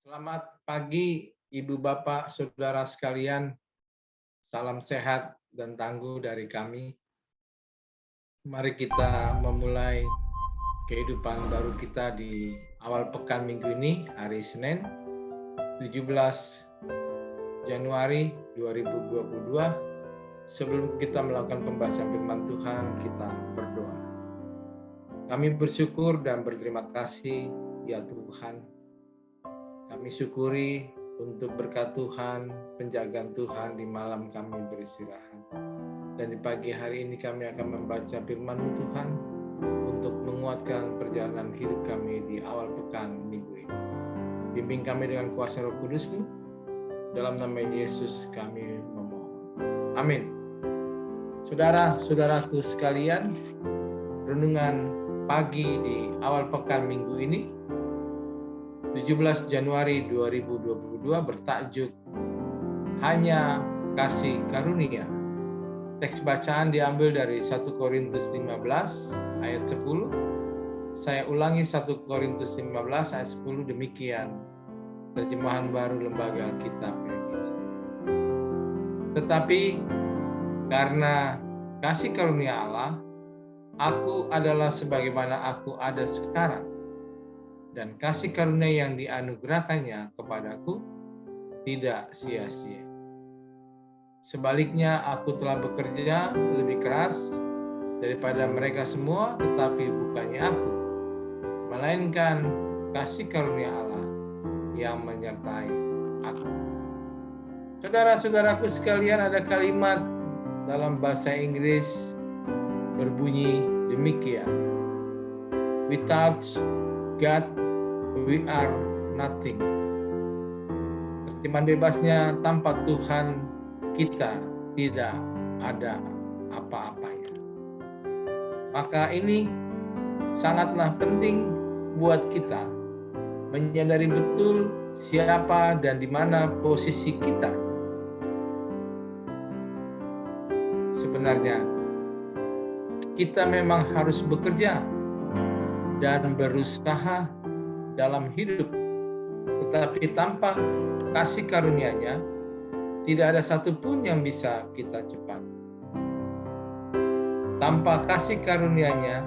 Selamat pagi, Ibu, Bapak, Saudara sekalian. Salam sehat dan tangguh dari kami. Mari kita memulai kehidupan baru kita di awal pekan minggu ini, hari Senin, 17 Januari 2022. Sebelum kita melakukan pembahasan firman Tuhan, kita berdoa. Kami bersyukur dan berterima kasih, ya Tuhan. Kami syukuri untuk berkat Tuhan, penjagaan Tuhan di malam kami beristirahat. Dan di pagi hari ini kami akan membaca firman-Mu Tuhan untuk menguatkan perjalanan hidup kami di awal pekan minggu ini. Bimbing kami dengan kuasa Roh Kudus-Mu. Dalam nama Yesus kami memohon. Amin. Saudara-saudaraku sekalian, renungan pagi di awal pekan minggu ini 17 Januari 2022 bertajuk Hanya Kasih Karunia. Teks bacaan diambil dari 1 Korintus 15 ayat 10. Saya ulangi 1 Korintus 15 ayat 10 demikian. Terjemahan baru Lembaga Alkitab Indonesia. Tetapi karena kasih karunia Allah, aku adalah sebagaimana aku ada sekarang. Dan kasih karunia yang dianugerahkannya kepadaku tidak sia-sia. Sebaliknya, aku telah bekerja lebih keras daripada mereka semua, tetapi bukannya aku, melainkan kasih karunia Allah yang menyertai aku. Saudara-saudaraku sekalian, ada kalimat dalam bahasa Inggris berbunyi demikian. Without God, we are nothing. Terjemahan bebasnya, tanpa Tuhan kita tidak ada apa-apanya. Maka ini sangatlah penting buat kita menyadari betul siapa dan di mana posisi kita. Sebenarnya kita memang harus bekerja dan berusaha dalam hidup, tetapi tanpa kasih karunia-Nya tidak ada satupun yang bisa kita cepat. Tanpa kasih karunia-Nya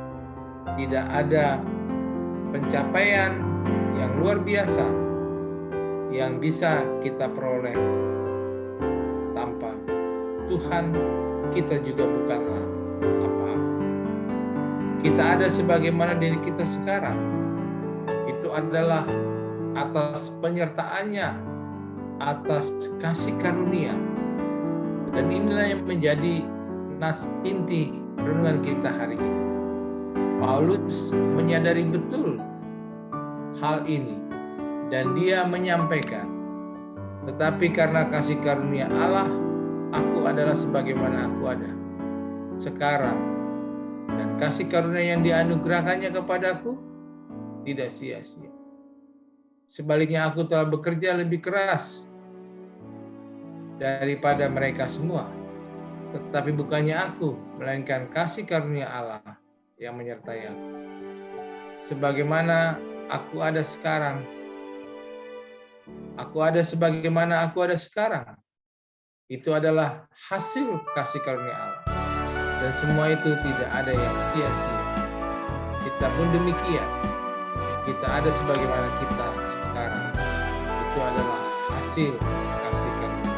tidak ada pencapaian yang luar biasa yang bisa kita peroleh. Tanpa Tuhan kita juga bukanlah apa-apa. Kita ada sebagaimana diri kita sekarang. Itu adalah atas penyertaannya, atas kasih karunia. Dan inilah yang menjadi inti renungan kita hari ini. Paulus menyadari betul hal ini dan dia menyampaikan, tetapi karena kasih karunia Allah, aku adalah sebagaimana aku ada sekarang, dan kasih karunia yang dianugerahkannya kepadaku tidak sia-sia. Sebaliknya, aku telah bekerja lebih keras daripada mereka semua. Tetapi bukannya aku, melainkan kasih karunia Allah yang menyertai aku. Sebagaimana aku ada sekarang, aku ada sebagaimana aku ada sekarang. Itu adalah hasil kasih karunia Allah. Dan semua itu tidak ada yang sia-sia. Kita pun demikian. Kita ada sebagaimana kita sekarang. Itu adalah hasil kasih karunia.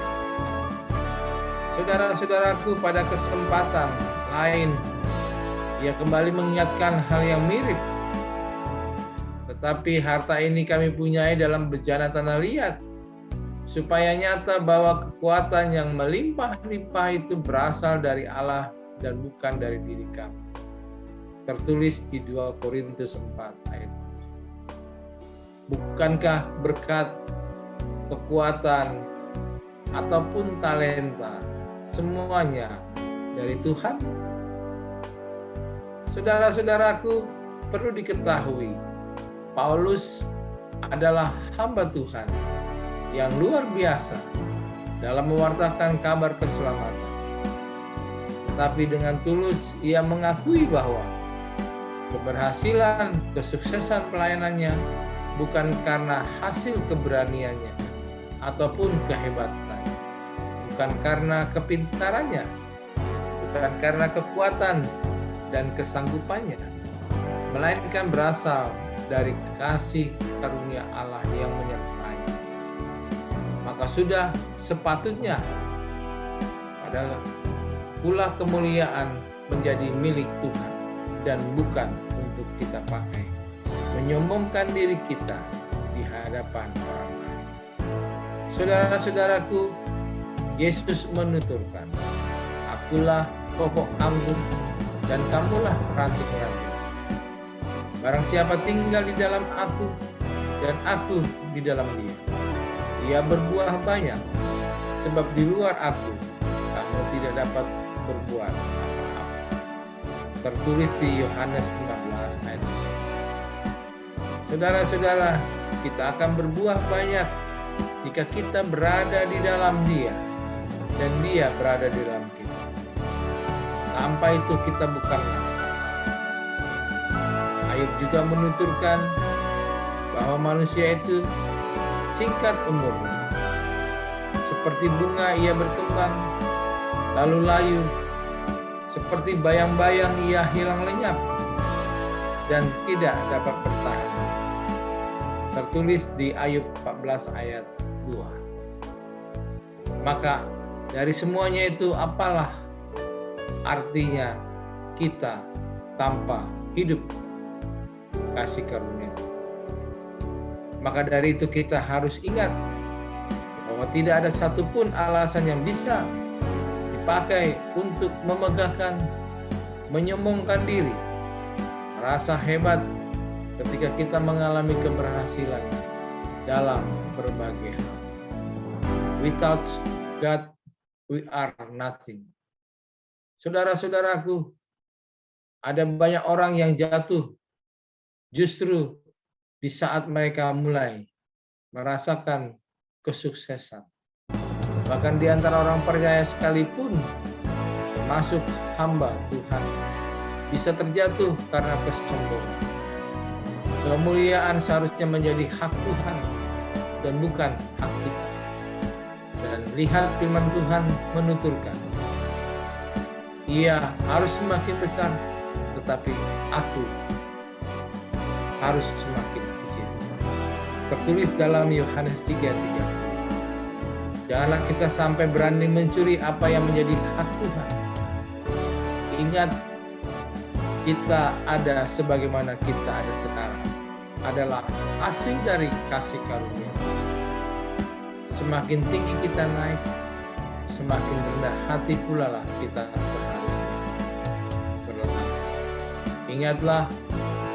Saudara-saudaraku, pada kesempatan lain, ia kembali mengingatkan hal yang mirip. Tetapi harta ini kami punyai dalam bejana tanah liat, supaya nyata bahwa kekuatan yang melimpah-limpah itu berasal dari Allah dan bukan dari diri kami. Tertulis di 2 Korintus 4 ayat 7. Bukankah berkat, kekuatan, ataupun talenta semuanya dari Tuhan? Saudara-saudaraku, perlu diketahui, Paulus adalah hamba Tuhan yang luar biasa dalam mewartakan kabar keselamatan. Tetapi dengan tulus ia mengakui bahwa keberhasilan, kesuksesan pelayanannya bukan karena hasil keberaniannya ataupun kehebatannya, bukan karena kepintarannya, bukan karena kekuatan dan kesanggupannya, melainkan berasal dari kasih karunia Allah yang menyertai. Maka sudah sepatutnya pada pula kemuliaan menjadi milik Tuhan dan bukan untuk kita pakai menyombongkan diri kita di hadapan orang lain. Saudara-saudaraku, Yesus menuturkan, "Akulah pokok anggur dan kamulah ranting-ranting. Barang siapa tinggal di dalam aku dan aku di dalam dia, ia berbuah banyak, sebab di luar aku kamu tidak dapat berbuat apa-apa." Tertulis di Yohanes 15 ayat 1. Saudara-saudara, kita akan berbuah banyak jika kita berada di dalam Dia dan Dia berada di dalam kita. Tanpa itu kita bukanlah. Ayub juga menuturkan bahwa manusia itu singkat umurnya. Seperti bunga ia berkembang, lalu layu. Seperti bayang-bayang ia hilang lenyap dan tidak dapat bertahan. Tertulis di Ayub 14 ayat 2. Maka dari semuanya itu apalah artinya kita tanpa hidup kasih karunia? Maka dari itu kita harus ingat bahwa tidak ada satupun alasan yang bisa dipakai untuk memegahkan, menyombongkan diri, merasa hebat ketika kita mengalami keberhasilan dalam berbagai hal. Without God, we are nothing. Saudara-saudaraku, ada banyak orang yang jatuh justru di saat mereka mulai merasakan kesuksesan. Bahkan di antara orang percaya sekalipun, termasuk hamba Tuhan, bisa terjatuh karena kesombongan. Kemuliaan seharusnya menjadi hak Tuhan dan bukan hak kita. Dan lihat firman Tuhan menuturkan, ia harus semakin besar, tetapi aku harus semakin kecil. Tertulis dalam Yohanes 3:3. Janganlah kita sampai berani mencuri apa yang menjadi hak Tuhan. Ingat, kita ada sebagaimana kita ada sekarang adalah hasil dari kasih karunia. Semakin tinggi kita naik, semakin rendah hati pula lah kita seharusnya berletak. Ingatlah,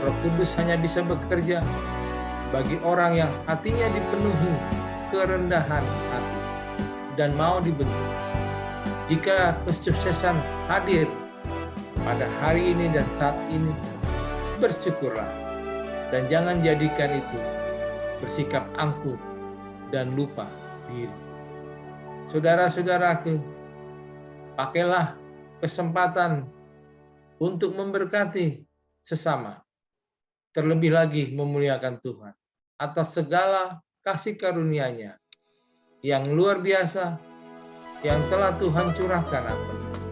Roh Kudus hanya bisa bekerja bagi orang yang hatinya dipenuhi kerendahan hati dan mau dibentuk. Jika kesuksesan hadir pada hari ini dan saat ini, bersyukurlah dan jangan jadikan itu bersikap angkuh dan lupa diri. Saudara-saudaraku, pakailah kesempatan untuk memberkati sesama, terlebih lagi memuliakan Tuhan atas segala kasih karunia-Nya yang luar biasa yang telah Tuhan curahkan atas kita.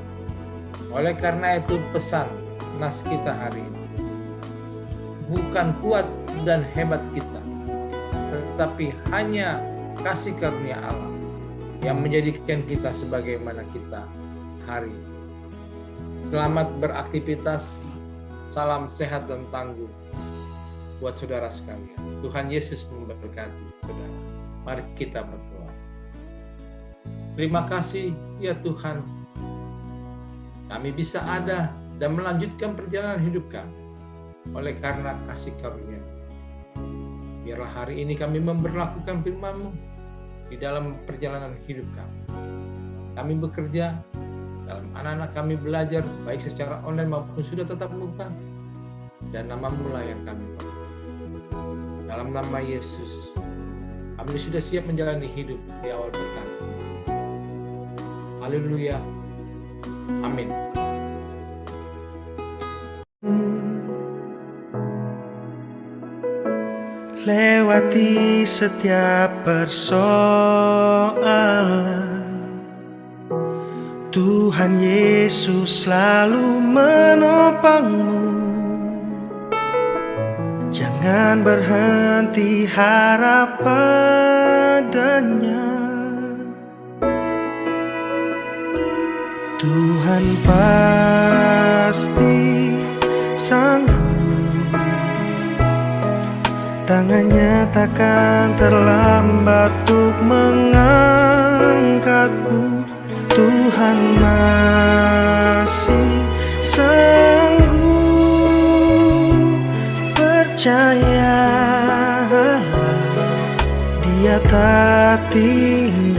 Oleh karena itu pesan nas kita hari ini, bukan kuat dan hebat kita, tetapi hanya kasih karunia Allah yang menjadikan kita sebagaimana kita hari ini. Selamat beraktivitas, salam sehat dan tangguh buat saudara sekalian. Tuhan Yesus memberkati saudara. Mari kita berdoa. Terima kasih ya Tuhan, kami bisa ada dan melanjutkan perjalanan hidup kami oleh karena kasih karunia. Biarlah hari ini kami memberlakukan firman-Mu di dalam perjalanan hidup kami. Kami bekerja, dalam anak-anak kami belajar, baik secara online maupun sudah tetap muka, dan nama-Mu lah yang kami pakai. Dalam nama Yesus, kami sudah siap menjalani hidup di awal pekan. Haleluya. Amin. lewati setiap persoalan. Tuhan Yesus selalu menopangmu. Jangan berhenti harap padanya. Tuhan pasti sanggup. Tangannya takkan terlambat untuk mengangkatmu. Tuhan masih sanggup. Percayalah, Dia tak tinggal.